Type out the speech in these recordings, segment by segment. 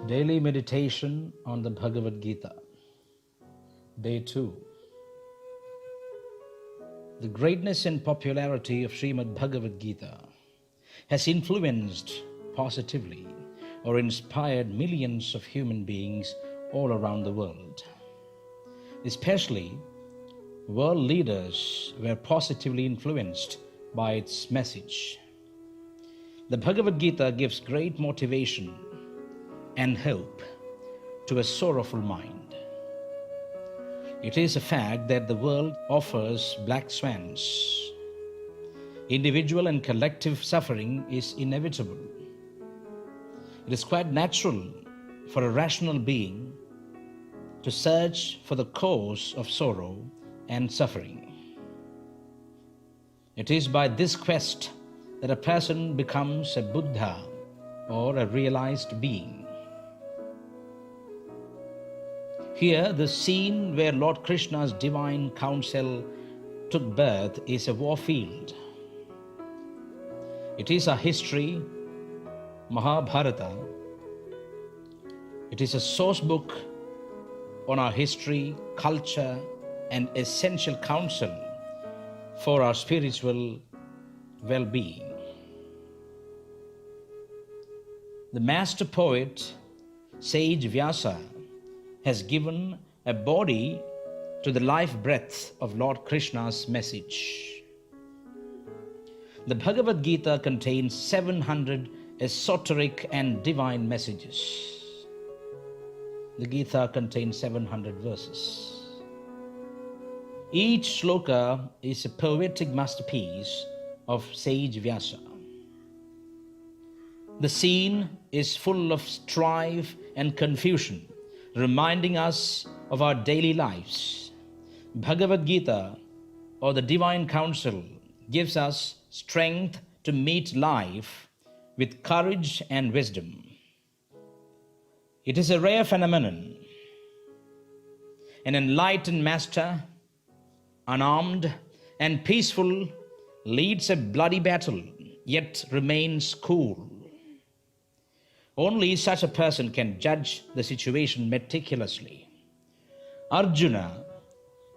Daily meditation on the Bhagavad Gita. Day 2. The greatness and popularity of Srimad Bhagavad Gita has influenced positively or inspired millions of human beings all around the world. Especially, world leaders were positively influenced by its message. The Bhagavad Gita gives great motivation and hope to a sorrowful mind. It is a fact that the world offers black swans. Individual and collective suffering is inevitable. It is quite natural for a rational being to search for the cause of sorrow and suffering. It is by this quest that a person becomes a Buddha or a realized being. Here, the scene where Lord Krishna's divine counsel took birth is a war field. It is a history, Mahabharata. It is a source book on our history, culture, and essential counsel for our spiritual well-being. The master poet, sage Vyasa, has given a body to the life breath of Lord Krishna's message. The Bhagavad Gita contains 700 esoteric and divine messages. The Gita contains 700 verses. Each sloka is a poetic masterpiece of sage Vyasa. The scene is full of strife and confusion, reminding us of our daily lives. Bhagavad Gita, or the divine counsel, gives us strength to meet life with courage and wisdom. It is a rare phenomenon. An enlightened master, unarmed and peaceful, leads a bloody battle, yet remains cool. Only such a person can judge the situation meticulously. Arjuna,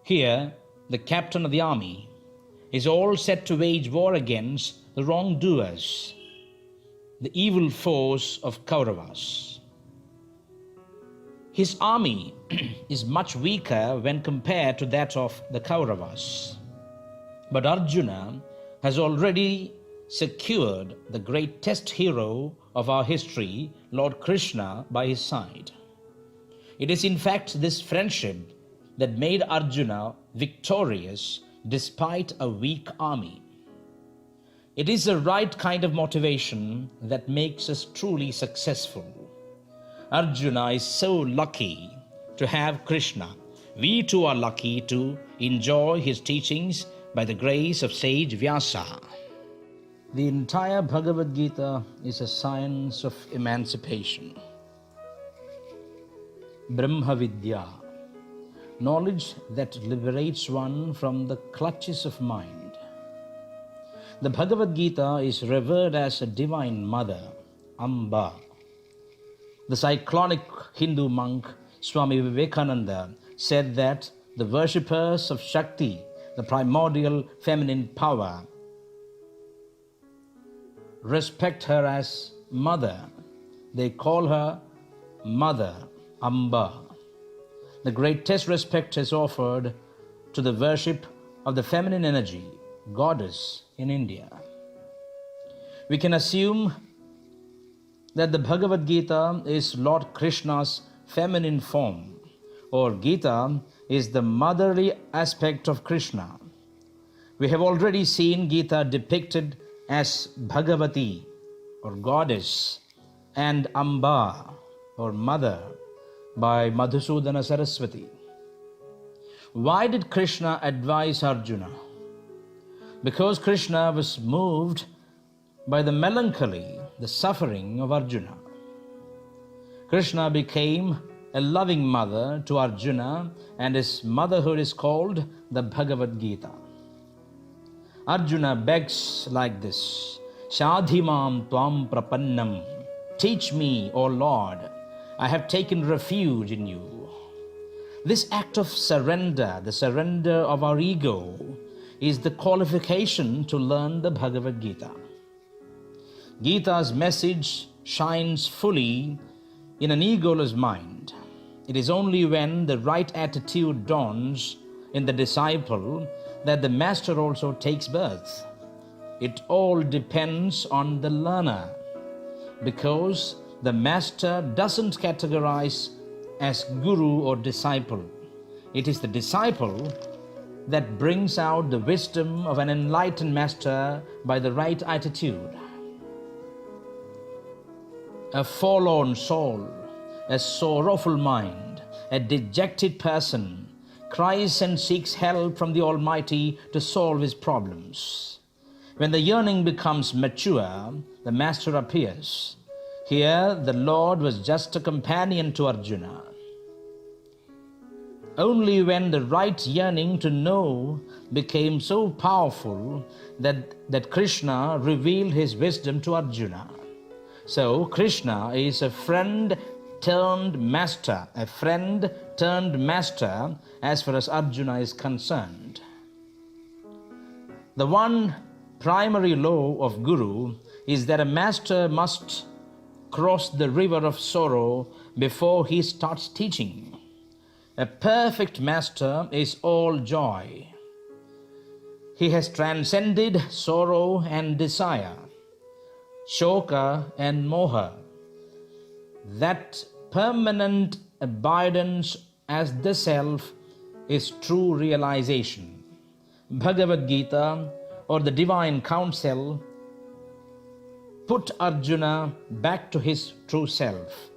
here the captain of the army, is all set to wage war against the wrongdoers, the evil foes of Kauravas. His army is much weaker when compared to that of the Kauravas. But Arjuna has already secured the greatest hero of our history, Lord Krishna, by his side. It is in fact this friendship that made Arjuna victorious despite a weak army. It is the right kind of motivation that makes us truly successful. Arjuna is so lucky to have Krishna. We too are lucky to enjoy his teachings by the grace of sage Vyasa. The entire Bhagavad Gita is a science of emancipation. Brahma Vidya, knowledge that liberates one from the clutches of mind. The Bhagavad Gita is revered as a divine mother, Amba. The cyclonic Hindu monk Swami Vivekananda said that the worshippers of Shakti, the primordial feminine power, respect her as mother. They call her Mother, Amba. The greatest respect is offered to the worship of the feminine energy, goddess, in India. We can assume that the Bhagavad Gita is Lord Krishna's feminine form, or Gita is the motherly aspect of Krishna. We have already seen Gita depicted as Bhagavati, or goddess, and Amba, or mother, by Madhusudana Saraswati. Why did Krishna advise Arjuna? Because Krishna was moved by the melancholy, the suffering of Arjuna. Krishna became a loving mother to Arjuna, and his motherhood is called the Bhagavad Gita. Arjuna begs like this, Shadhimam tvam prapannam, teach me, O Lord. I have taken refuge in you. This act of surrender, the surrender of our ego, is the qualification to learn the Bhagavad Gita. Gita's message shines fully in an egoless mind. It is only when the right attitude dawns in the disciple that the master also takes birth. It all depends on the learner, because the master doesn't categorize as guru or disciple. It is the disciple that brings out the wisdom of an enlightened master by the right attitude. A forlorn soul, a sorrowful mind, a dejected person cries and seeks help from the Almighty to solve his problems. When the yearning becomes mature, the master appears. Here, the Lord was just a companion to Arjuna. Only when the right yearning to know became so powerful that Krishna revealed his wisdom to Arjuna. So, Krishna is a friend turned master, a friend turned master as far as Arjuna is concerned. The one primary law of Guru is that a master must cross the river of sorrow before he starts teaching. A perfect master is all joy. He has transcended sorrow and desire, shoka and moha. That permanent abidance as the self is true realization. Bhagavad Gita, or the divine counsel, put Arjuna back to his true self.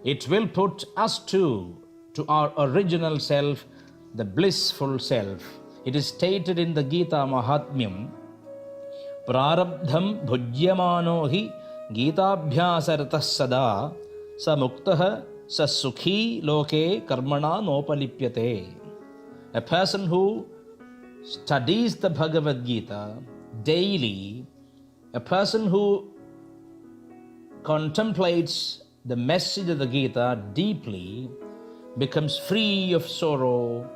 It will put us too to our original self, the blissful self. It is stated in the Gita Mahatmyam, Prarabdham bhujyamano hi Gitabhyasaratas sada sa muktah sa sukhi loke karmana nopalipyate. A person who studies the Bhagavad Gita daily, a person who contemplates the message of the Gita deeply, becomes free of sorrow.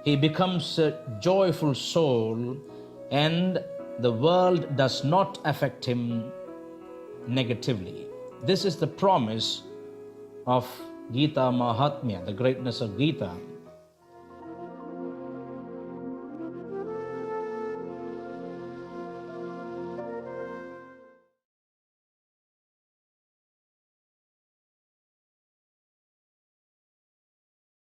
He becomes a joyful soul, and the world does not affect him negatively. This is the promise of Gita Mahatmya, the greatness of Gita.